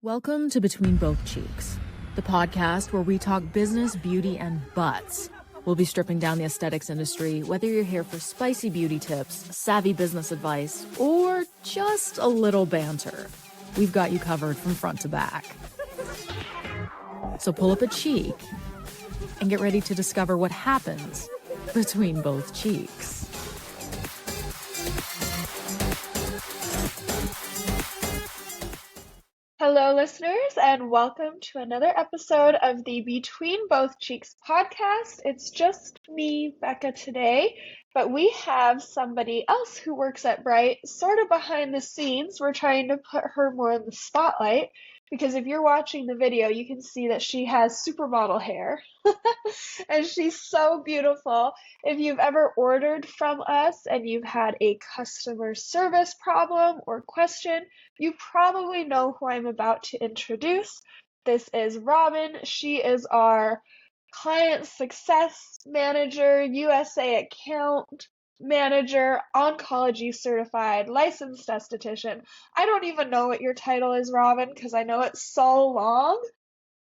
Welcome to Between Both Cheeks, the podcast where we talk business, beauty, and butts. We'll be stripping down the aesthetics industry, whether you're here for spicy beauty tips, savvy business advice, or just a little banter. We've got you covered from front to back. So pull up a cheek and get ready to discover what happens between both cheeks. Hello, listeners, and welcome to another episode of the Between Both Cheeks podcast. It's just me, Becca, today, but we have somebody else who works at Bryght, sort of behind the scenes. We're trying to put her more in the spotlight because if you're watching the video, you can see that she has supermodel hair and she's so beautiful. If you've ever ordered from us and you've had a customer service problem or question, you probably know who I'm about to introduce. This is Robyn. She is our client success manager, USA account manager, oncology certified, licensed esthetician. I don't even know what your title is, Robyn, because I know it's so long.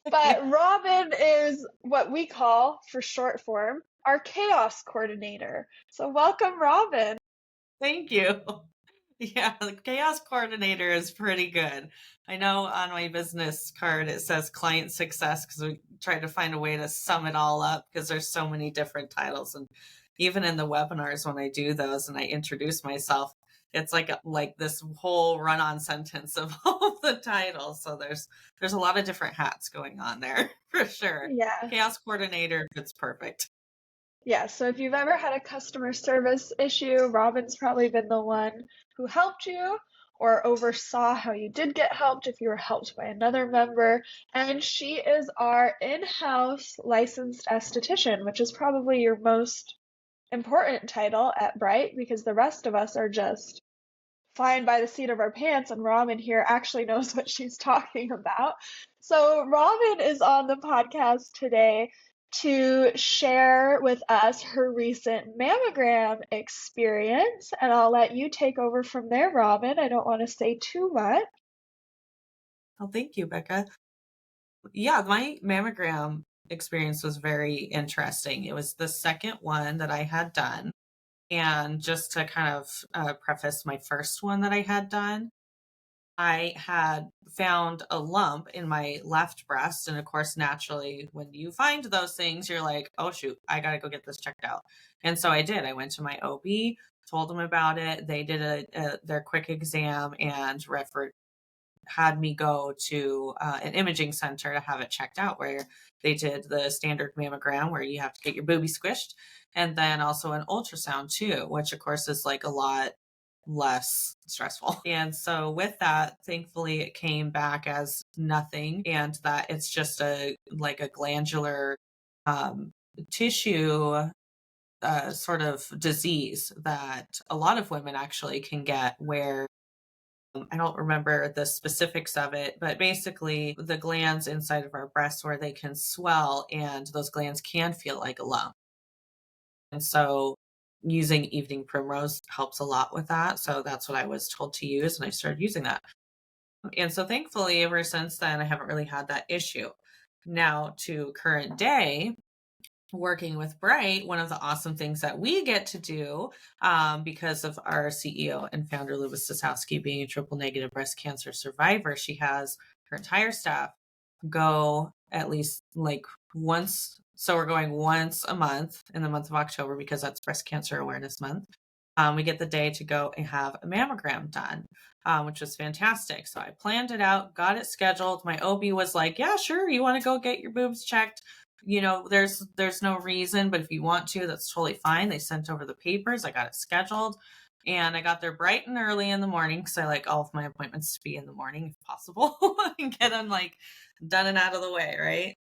But Robyn is what we call, for short form, our chaos coordinator. So welcome, Robyn. Thank you. Yeah, the chaos coordinator is pretty good. I know on my business card it says client success because we tried to find a way to sum it all up because there's so many different titles. And even in the webinars when I do those and I introduce myself, it's like this whole run-on sentence of all the titles. So there's a lot of different hats going on there for sure. Yeah. Chaos coordinator, it's perfect. Yeah, so if you've ever had a customer service issue, Robyn's probably been the one who helped you or oversaw how you did get helped if you were helped by another member. And she is our in-house licensed esthetician, which is probably your most important title at Bryght because the rest of us are just flying by the seat of our pants, and Robyn here actually knows what she's talking about. So Robyn is on the podcast today to share with us her recent mammogram experience, and I'll let you take over from there, Robyn. I don't want to say too much. Oh, thank you, Becca. Yeah, my mammogram experience was very interesting. It was the second one that I had done. And just to kind of preface my first one that I had done, I had found a lump in my left breast. And of course, naturally, when you find those things, you're like, oh, shoot, I got to go get this checked out. And so I did. I went to my OB, told them about it. They did their quick exam and had me go to an imaging center to have it checked out, where they did the standard mammogram where you have to get your boobie squished, and then also an ultrasound too, which of course is like a lot less stressful. And so with that, thankfully it came back as nothing, and that it's just a glandular tissue sort of disease that a lot of women actually can get, where I don't remember the specifics of it, but basically the glands inside of our breasts where they can swell, and those glands can feel like a lump. And so using evening primrose helps a lot with that. So that's what I was told to use, and I started using that. And so thankfully, ever since then, I haven't really had that issue. Now to current day, working with Bryght, one of the awesome things that we get to do, because of our CEO and founder, Louis Sosowski, being a triple negative breast cancer survivor, she has her entire staff go at least like once. So we're going once a month in the month of October because that's Breast Cancer Awareness Month. We get the day to go and have a mammogram done, which was fantastic. So I planned it out, got it scheduled. My OB was like, yeah, sure. You want to go get your boobs checked? You know, there's no reason, but if you want to, that's totally fine. They sent over the papers. I got it scheduled, and I got there bright and early in the morning because I like all of my appointments to be in the morning if possible and get them like done and out of the way, right?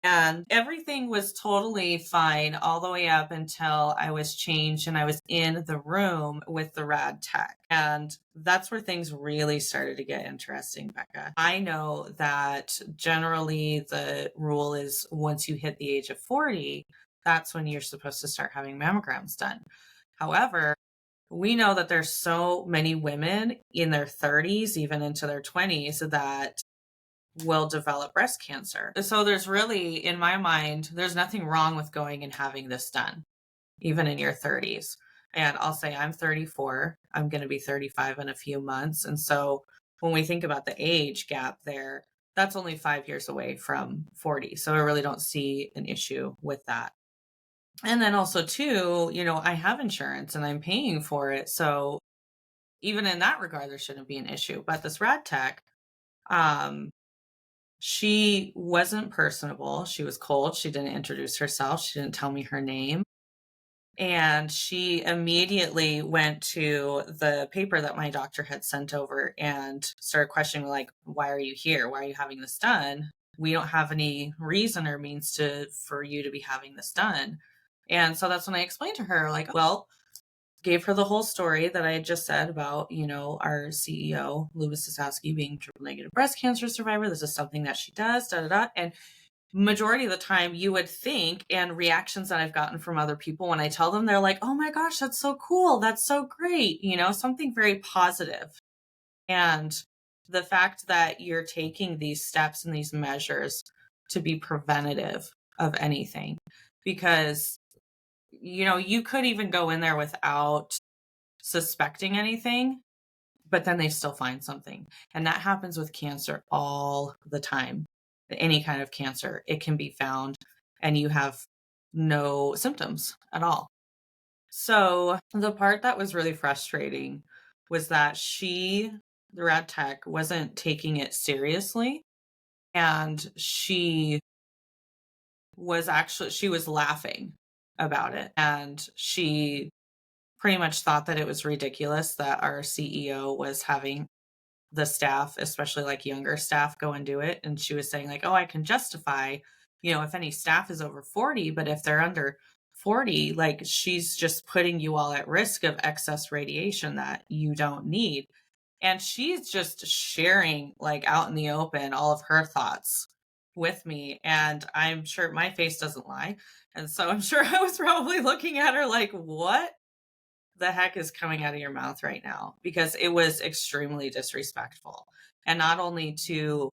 And everything was totally fine all the way up until I was changed and I was in the room with the rad tech. And that's where things really started to get interesting, Becca. I know that generally the rule is once you hit the age of 40, that's when you're supposed to start having mammograms done. However, we know that there's so many women in their 30s, even into their 20s, that will develop breast cancer. So there's really, in my mind, there's nothing wrong with going and having this done, even in your 30s. And I'll say I'm 34. I'm going to be 35 in a few months. And so when we think about the age gap there, that's only 5 years away from 40. So I really don't see an issue with that. And then also too, I have insurance and I'm paying for it. So even in that regard, there shouldn't be an issue. But this rad tech, um, she wasn't personable. She was cold. She didn't introduce herself. She didn't tell me her name. And she immediately went to the paper that my doctor had sent over and started questioning me, like, why are you here? Why are you having this done? We don't have any reason or means for you to be having this done. And so that's when I explained to her, like, well, gave her the whole story that I had just said about, our CEO, Louis Sasowski, being triple negative breast cancer survivor. This is something that she does, da da da. And majority of the time you would think, and reactions that I've gotten from other people when I tell them, they're like, oh my gosh, that's so cool. That's so great. Something very positive. And the fact that you're taking these steps and these measures to be preventative of anything, because, you could even go in there without suspecting anything, but then they still find something. And that happens with cancer all the time. Any kind of cancer, it can be found and you have no symptoms at all. So the part that was really frustrating was that the rad tech, wasn't taking it seriously. And she was laughing about it. And she pretty much thought that it was ridiculous that our CEO was having the staff, especially like younger staff, go and do it. And she was saying, like, oh, I can justify, if any staff is over 40, but if they're under 40, like, she's just putting you all at risk of excess radiation that you don't need. And she's just sharing, like, out in the open, all of her thoughts with me. And I'm sure my face doesn't lie. And so I'm sure I was probably looking at her like, what the heck is coming out of your mouth right now? Because it was extremely disrespectful. And not only to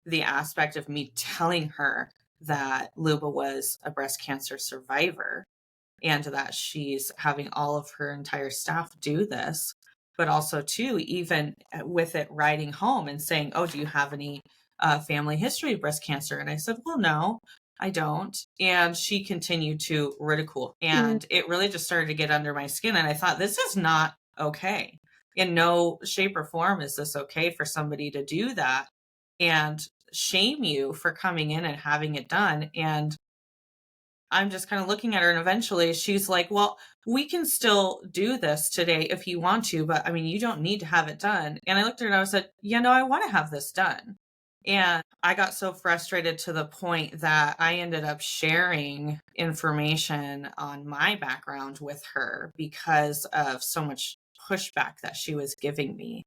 the aspect of me telling her that Luba was a breast cancer survivor and that she's having all of her entire staff do this, but also too, even with it riding home and saying, oh, do you have any family history of breast cancer? And I said, well, no, I don't. And she continued to ridicule. And it really just started to get under my skin. And I thought, this is not okay. In no shape or form is this okay for somebody to do that and shame you for coming in and having it done. And I'm just kind of looking at her, and eventually she's like, well, we can still do this today if you want to, but I mean, you don't need to have it done. And I looked at her and I said, yeah, no, I want to have this done. And I got so frustrated to the point that I ended up sharing information on my background with her because of so much pushback that she was giving me.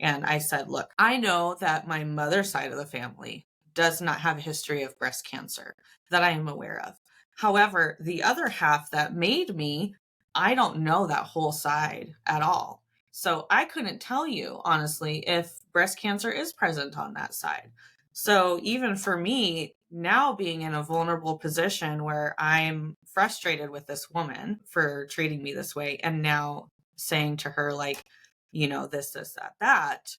And I said, look, I know that my mother's side of the family does not have a history of breast cancer that I am aware of. However, the other half that made me, I don't know that whole side at all. So I couldn't tell you, honestly, if breast cancer is present on that side. So even for me, now being in a vulnerable position where I'm frustrated with this woman for treating me this way, and now saying to her, like, this, that,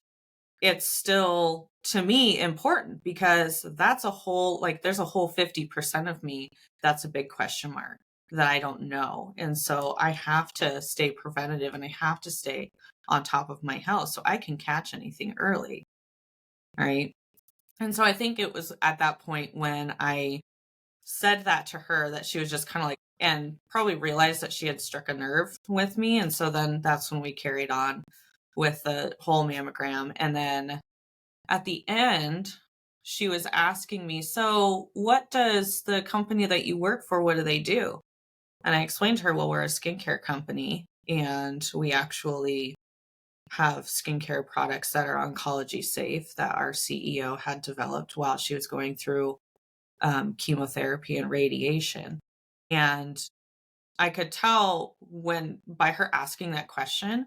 it's still, to me, important because that's there's a whole 50% of me that's a big question mark that I don't know. And so I have to stay preventative and I have to stay on top of my health so I can catch anything early. Right. And so I think it was at that point when I said that to her that she was just kind of like, and probably realized that she had struck a nerve with me. And so then that's when we carried on with the whole mammogram. And then at the end, she was asking me, so what does the company that you work for, what do they do? And I explained to her, well, we're a skincare company and we actually have skincare products that are oncology safe that our CEO had developed while she was going through chemotherapy and radiation. And I could tell by her asking that question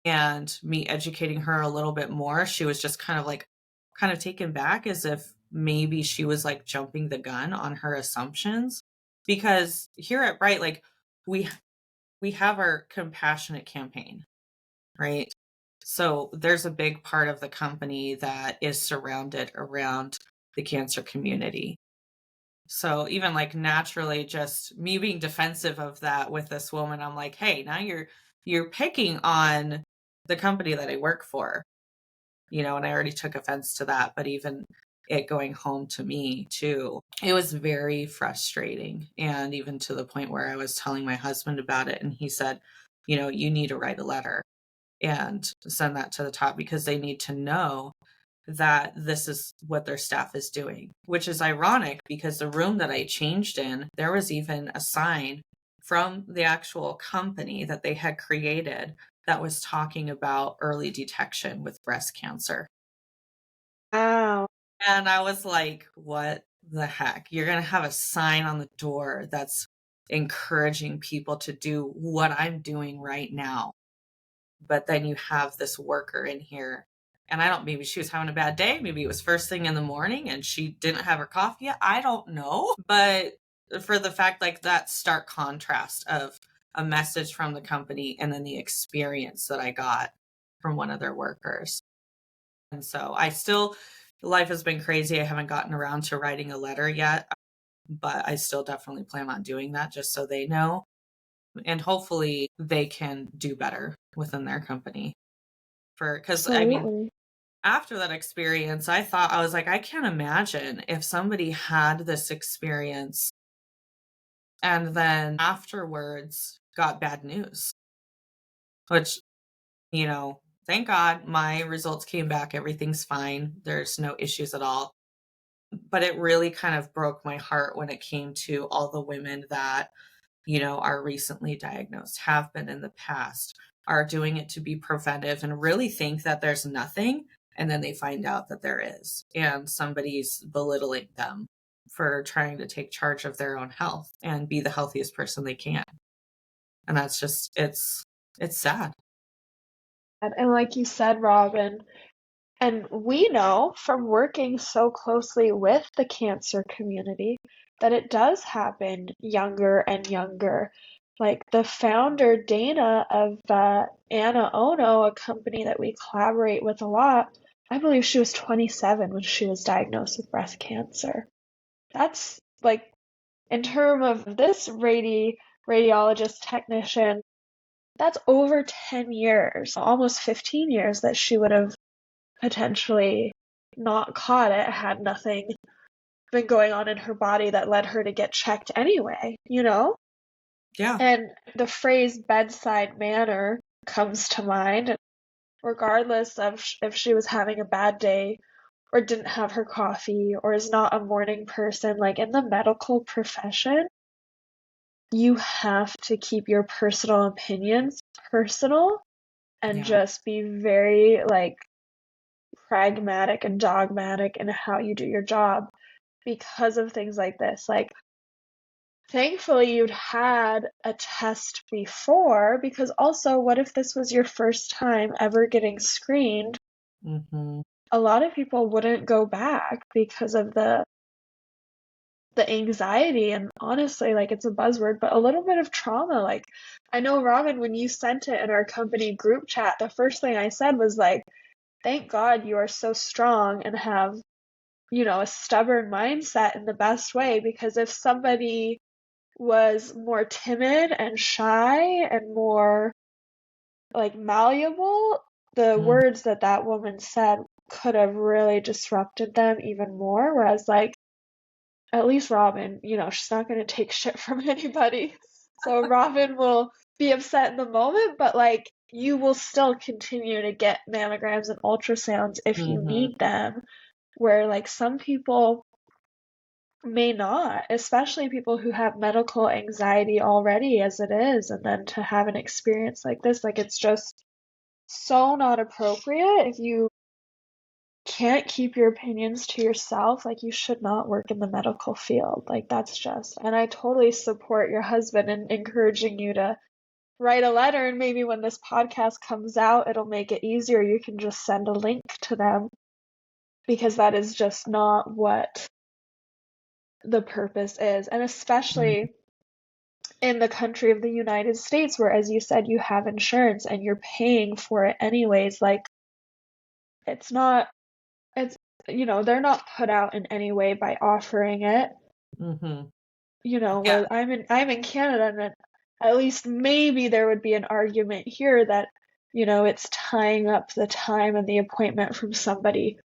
and me educating her a little bit more, she was just kind of like kind of taken back, as if maybe she was like jumping the gun on her assumptions. Because here at Bryght, like we have our compassionate campaign, right? So there's a big part of the company that is surrounded around the cancer community. So even like naturally, just me being defensive of that with this woman, I'm like, hey, now you're picking on the company that I work for, and I already took offense to that. But even it going home to me too, it was very frustrating. And even to the point where I was telling my husband about it, and he said, you need to write a letter and send that to the top, because they need to know that this is what their staff is doing, which is ironic because the room that I changed in, there was even a sign from the actual company that they had created that was talking about early detection with breast cancer. Wow. And I was like, what the heck? You're going to have a sign on the door that's encouraging people to do what I'm doing right now. But then you have this worker in here, and maybe she was having a bad day. Maybe it was first thing in the morning and she didn't have her coffee yet. I don't know. But for the fact, like that stark contrast of a message from the company and then the experience that I got from one of their workers. And so life has been crazy. I haven't gotten around to writing a letter yet, but I still definitely plan on doing that, just so they know. And hopefully they can do better within their company. Because I mean, Absolutely. after that experience, I was like, I can't imagine if somebody had this experience and then afterwards got bad news, which, thank God my results came back. Everything's fine. There's no issues at all. But it really kind of broke my heart when it came to all the women that, are recently diagnosed, have been in the past, are doing it to be preventive and really think that there's nothing. And then they find out that there is, and somebody's belittling them for trying to take charge of their own health and be the healthiest person they can. And that's just, it's sad. And like you said, Robyn, and we know from working so closely with the cancer community that it does happen younger and younger. Like the founder, Dana, of Anna Ono, a company that we collaborate with a lot, I believe she was 27 when she was diagnosed with breast cancer. That's like, in terms of this radiologist technician, that's over 10 years, almost 15 years that she would have potentially not caught it had nothing been going on in her body that led her to get checked anyway, you know? Yeah. And the phrase bedside manner comes to mind, regardless of if she was having a bad day or didn't have her coffee or is not a morning person. Like in the medical profession, you have to keep your personal opinions personal and Yeah. just be very like pragmatic and dogmatic in how you do your job because of things like this. Like, thankfully, you'd had a test before, because also, what if this was your first time ever getting screened? Mm-hmm. A lot of people wouldn't go back because of the anxiety, and honestly, like, it's a buzzword, but a little bit of trauma. Like, I know, Robyn, when you sent it in our company group chat, the first thing I said was like, thank God you are so strong and have, a stubborn mindset in the best way, because if somebody was more timid and shy and more like malleable, the Mm-hmm. words that woman said could have really disrupted them even more. Whereas, like, at least Robyn, she's not going to take shit from anybody. So Robyn will be upset in the moment, but like, you will still continue to get mammograms and ultrasounds if you Mm-hmm. need them. Where like some people may not, especially people who have medical anxiety already as it is, and then to have an experience like this, like it's just so not appropriate. If you can't keep your opinions to yourself, like you should not work in the medical field. Like that's just, and I totally support your husband in encouraging you to write a letter, and maybe when this podcast comes out, it'll make it easier. You can just send a link to them because that is just not what the purpose is. And especially in the country of the United States, where, as you said, you have insurance and you're paying for it anyways, like, it's not, it's, they're not put out in any way by offering it. Mm-hmm. Yeah. Where I'm in Canada, and at least maybe there would be an argument here that, it's tying up the time and the appointment from somebody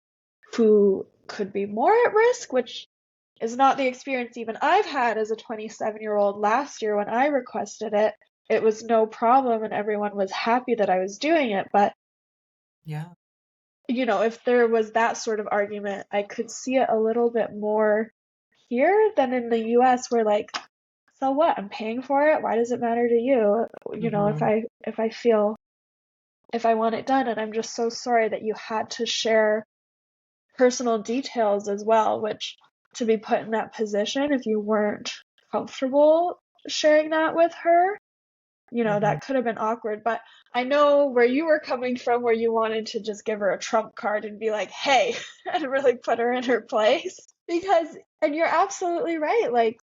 who could be more at risk, which is not the experience even I've had as a 27-year-old. Last year when I requested it, it was no problem and everyone was happy that I was doing it. But, Yeah. if there was that sort of argument, I could see it a little bit more here than in the US, where, like, so what? I'm paying for it. Why does it matter to you? Mm-hmm. If I want it done. And I'm just so sorry that you had to share personal details as well, which, to be put in that position, if you weren't comfortable sharing that with her, Mm-hmm. that could have been awkward. But I know where you were coming from, where you wanted to just give her a trump card and be like, hey, and really put her in her place. And you're absolutely right. Like,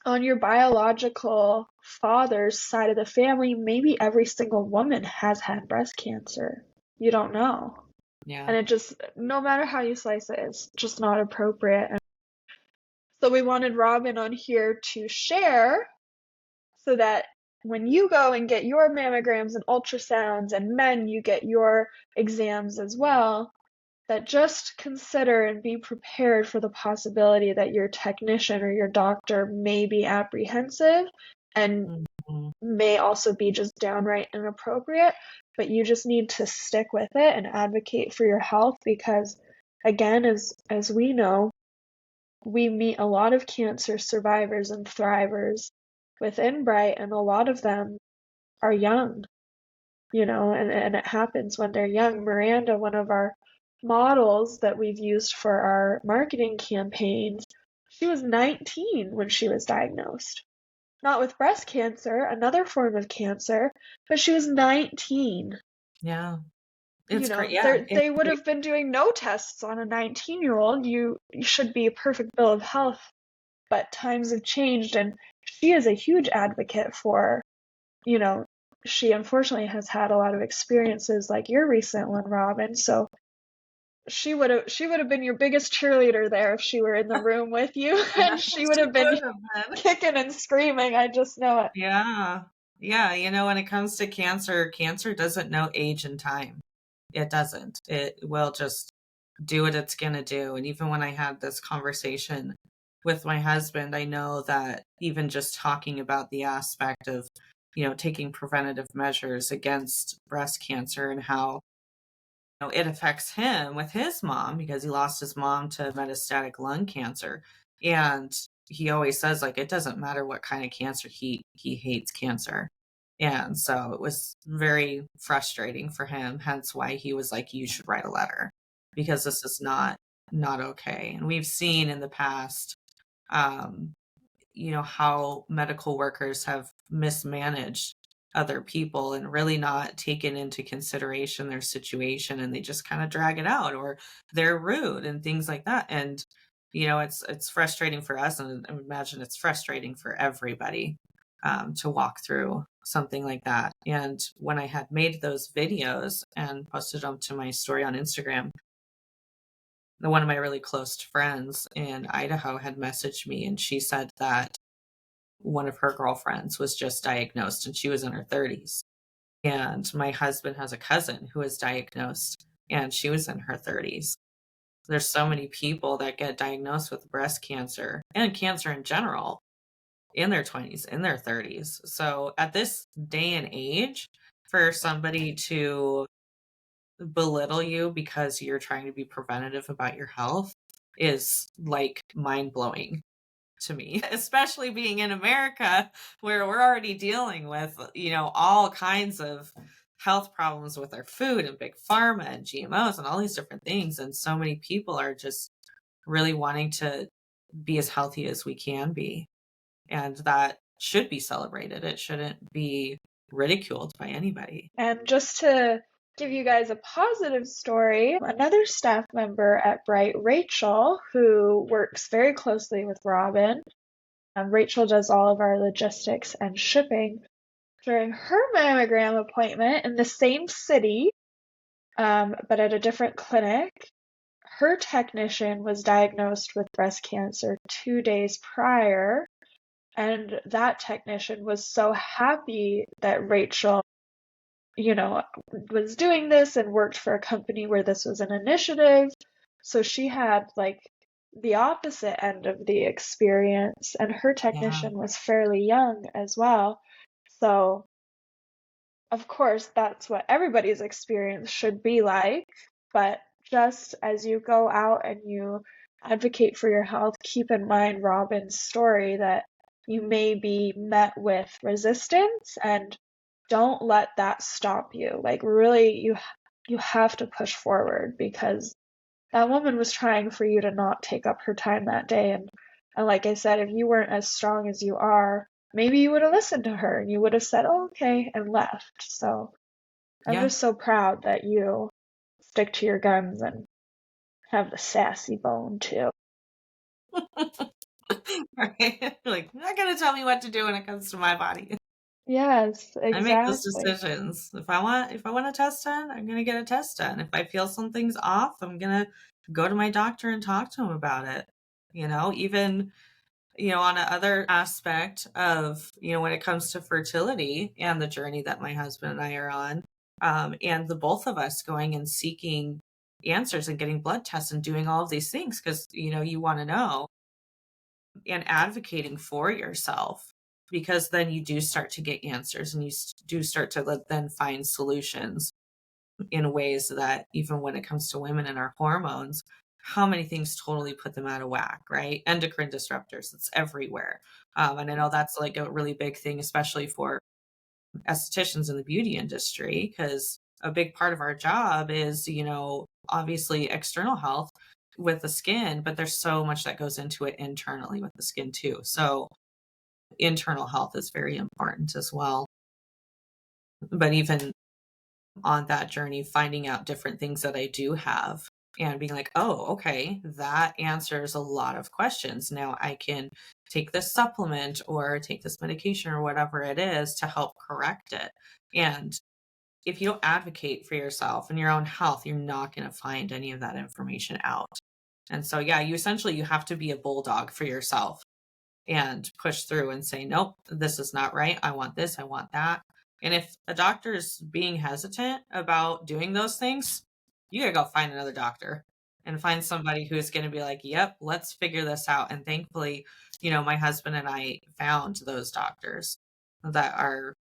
on your biological father's side of the family, maybe every single woman has had breast cancer. You don't know. Yeah. And it just, no matter how you slice it, it's just not appropriate. And so we wanted Robyn on here to share, so that when you go and get your mammograms and ultrasounds, and men, you get your exams as well, that just consider and be prepared for the possibility that your technician or your doctor may be apprehensive and Mm-hmm. may also be just downright inappropriate. But you just need to stick with it and advocate for your health, because, again, as we know, we meet a lot of cancer survivors and thrivers within Bryght, and a lot of them are young, and it happens when they're young. Miranda, one of our models that we've used for our marketing campaigns, she was 19 when she was diagnosed. Not with breast cancer, another form of cancer, but she was 19. Yeah. It's great. Yeah. It's They would great. have been doing no tests on a 19-year-old. You should be a perfect bill of health, but times have changed, and she is a huge advocate for, you know, she unfortunately has had a lot of experiences like your recent one, Robyn. So she would have been your biggest cheerleader there if she were in the room with you, and she would She have been would have been. kicking and screaming. I just know it. Yeah. Yeah. When it comes to cancer, cancer doesn't know age and time. It doesn't. It will just do what it's going to do. And even when I had this conversation with my husband, I know that even just talking about the aspect of, taking preventative measures against breast cancer, and how, it affects him with his mom, because he lost his mom to metastatic lung cancer. And he always says, like, it doesn't matter what kind of cancer, he hates cancer. And so it was very frustrating for him, hence why he was like, you should write a letter, because this is not okay. And we've seen in the past, um, how medical workers have mismanaged other people and really not taken into consideration their situation, and they just kind of drag it out, or they're rude and things like that. And it's frustrating for us, and I imagine it's frustrating for everybody, to walk through something like that. And when I had made those videos and posted them to my story on Instagram, one of my really close friends in Idaho had messaged me, and she said that one of her girlfriends was just diagnosed, and she was in her 30s. And my husband has a cousin who was diagnosed, and she was in her 30s. There's so many people that get diagnosed with breast cancer and cancer in general in their 20s, in their 30s. So at this day and age, for somebody to belittle you because you're trying to be preventative about your health is like mind blowing to me, especially being in America, where we're already dealing with, all kinds of health problems with our food and big pharma and GMOs and all these different things. And so many people are just really wanting to be as healthy as we can be. And that should be celebrated. It shouldn't be ridiculed by anybody. And just to give you guys a positive story. Another staff member at Bryght, Rachel, who works very closely with Robyn. Rachel does all of our logistics and shipping. During her mammogram appointment in the same city, but at a different clinic, her technician was diagnosed with breast cancer 2 days prior. And that technician was so happy that Rachel, was doing this and worked for a company where this was an initiative. So she had like the opposite end of the experience, and her Yeah. technician was fairly young as well. So, of course, that's what everybody's experience should be like. But just as you go out and you advocate for your health, keep in mind Robyn's story that you may be met with resistance, and don't let that stop you. Like really, you have to push forward, because that woman was trying for you to not take up her time that day. And like I said, if you weren't as strong as you are, maybe you would have listened to her and you would have said, oh, okay, and left. So I'm Yeah. just so proud that you stick to your guns and have the sassy bone too. Right? Like, you're not gonna tell me what to do when it comes to my body. Yes, I make those exactly. decisions. If I want a test done, I'm gonna get a test done. If I feel something's off, I'm gonna go to my doctor and talk to him about it. Even on a other aspect of, when it comes to fertility and the journey that my husband and I are on, and the both of us going and seeking answers and getting blood tests and doing all of these things because, you want to know, and advocating for yourself, because then you do start to get answers and you do start to then find solutions in ways that even when it comes to women and our hormones, how many things totally put them out of whack, right? Endocrine disruptors, it's everywhere. And I know that's like a really big thing, especially for estheticians in the beauty industry, because a big part of our job is, obviously external health with the skin, but there's so much that goes into it internally with the skin too. So internal health is very important as well. But even on that journey, finding out different things that I do have and being like, oh, okay, that answers a lot of questions. Now I can take this supplement or take this medication or whatever it is to help correct it. And if you don't advocate for yourself and your own health, you're not going to find any of that information out. And so, yeah, you have to be a bulldog for yourself and push through and say, nope, this is not right. I want this, I want that. And if a doctor is being hesitant about doing those things, you gotta go find another doctor and find somebody who's going to be like, yep, let's figure this out. And thankfully, my husband and I found those doctors that are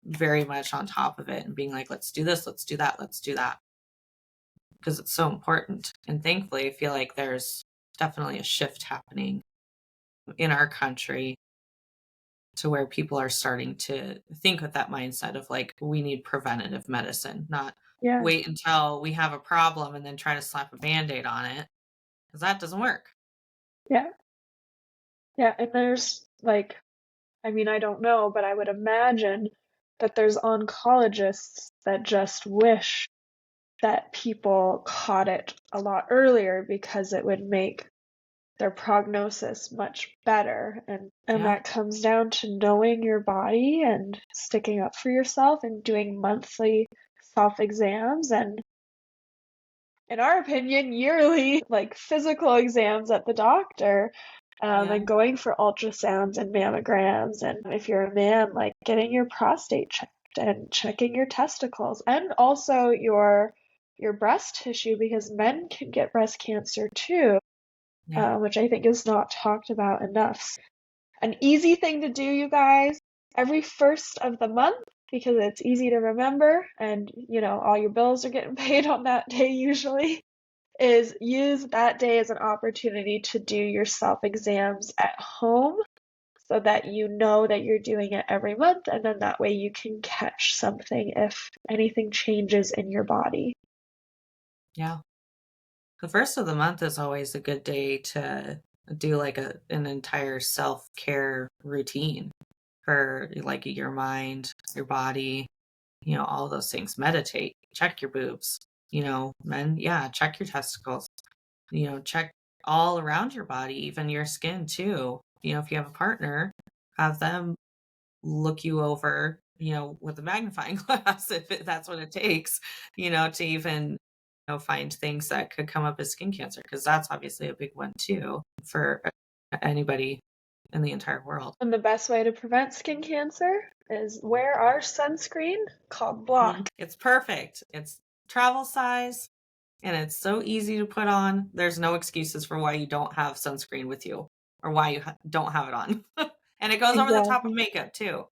very much on top of it and being like, let's do this, let's do that, let's do that. Because it's so important. And thankfully, I feel like there's definitely a shift happening in our country to where people are starting to think with that mindset of like, we need preventative medicine, not Yeah, wait until we have a problem and then try to slap a band-aid on it, because that doesn't work. yeah, yeah. And there's like, I mean, I don't know, but I would imagine that there's oncologists that just wish that people caught it a lot earlier, because it would make their prognosis much better. And Yeah. that comes down to knowing your body and sticking up for yourself and doing monthly self exams, and in our opinion yearly like physical exams at the doctor, Yeah. and going for ultrasounds and mammograms, and if you're a man, like getting your prostate checked and checking your testicles and also your breast tissue, because men can get breast cancer too, Yeah. which I think is not talked about enough. An easy thing to do, you guys, every first of the month, because it's easy to remember and, all your bills are getting paid on that day usually, is use that day as an opportunity to do your self exams at home, so that you know that you're doing it every month, and then that way you can catch something if anything changes in your body. Yeah. The first of the month is always a good day to do like an entire self-care routine for like your mind, your body, all those things. Meditate. check your boobs. Men, yeah, check your testicles. Check all around your body, even your skin too. If you have a partner, have them look you over, with a magnifying glass if that's what it takes, to even, find things that could come up as skin cancer, because that's obviously a big one too for anybody in the entire world. And the best way to prevent skin cancer is wear our sunscreen called Block. It's perfect. It's travel size and it's so easy to put on. There's no excuses for why you don't have sunscreen with you or why you don't have it on. And it goes over the top of makeup too,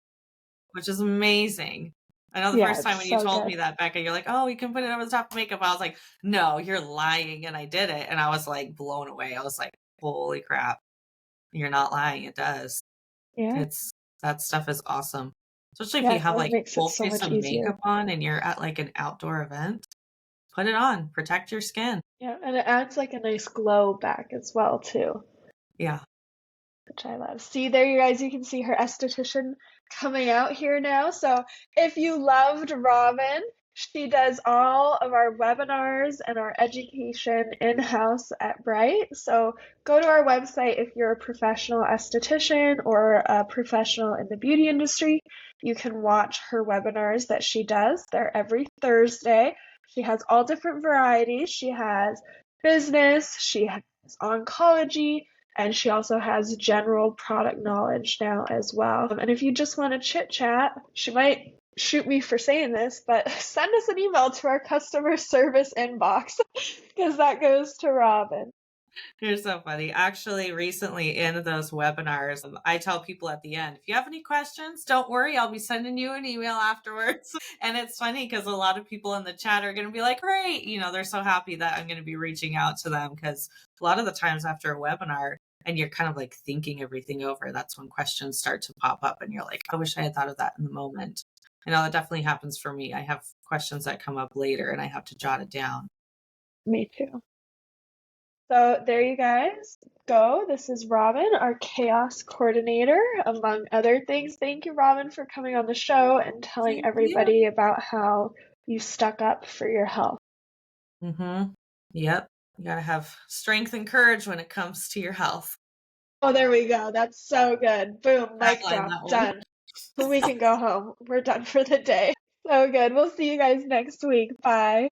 which is amazing. I know the Yeah, first time it's when you so told good. me that, Becca, you're like, oh, you can put it over the top of makeup. I was like, no, you're lying. And I did it. And I was like blown away. I was like, holy crap. You're not lying. It does. Yeah. That stuff is awesome. Especially if Yeah, you it have does like makes it full so face much of easier. makeup on and you're at like an outdoor event. Put it on. Protect your skin. Yeah, and it adds like a nice glow back as well too, Yeah. which I love. See there, you guys, you can see her esthetician coming out here now. So if you loved Robyn, she does all of our webinars and our education in-house at Bryght. So go to our website if you're a professional esthetician or a professional in the beauty industry. You can watch her webinars that she does. They're every Thursday. She has all different varieties. She has business, she has oncology, and she also has general product knowledge now as well. And if you just want to chit chat, she might shoot me for saying this, but send us an email to our customer service inbox because that goes to Robyn. You're so funny. Actually, recently in those webinars, I tell people at the end, if you have any questions, don't worry, I'll be sending you an email afterwards. And it's funny because a lot of people in the chat are going to be like, great, they're so happy that I'm going to be reaching out to them, because a lot of the times after a webinar and you're kind of like thinking everything over, that's when questions start to pop up and you're like, I wish I had thought of that in the moment. I know that definitely happens for me. I have questions that come up later and I have to jot it down. Me too. So there you guys go. This is Robyn, our chaos coordinator, among other things. Thank you, Robyn, for coming on the show and telling Thank everybody about how you stuck up for your health. Mm-hmm. Yep. You got to have strength and courage when it comes to your health. Oh, there we go. That's so good. Boom, mic Tagline, drop, that one. done. We can go home. We're done for the day. So good. We'll see you guys next week. Bye.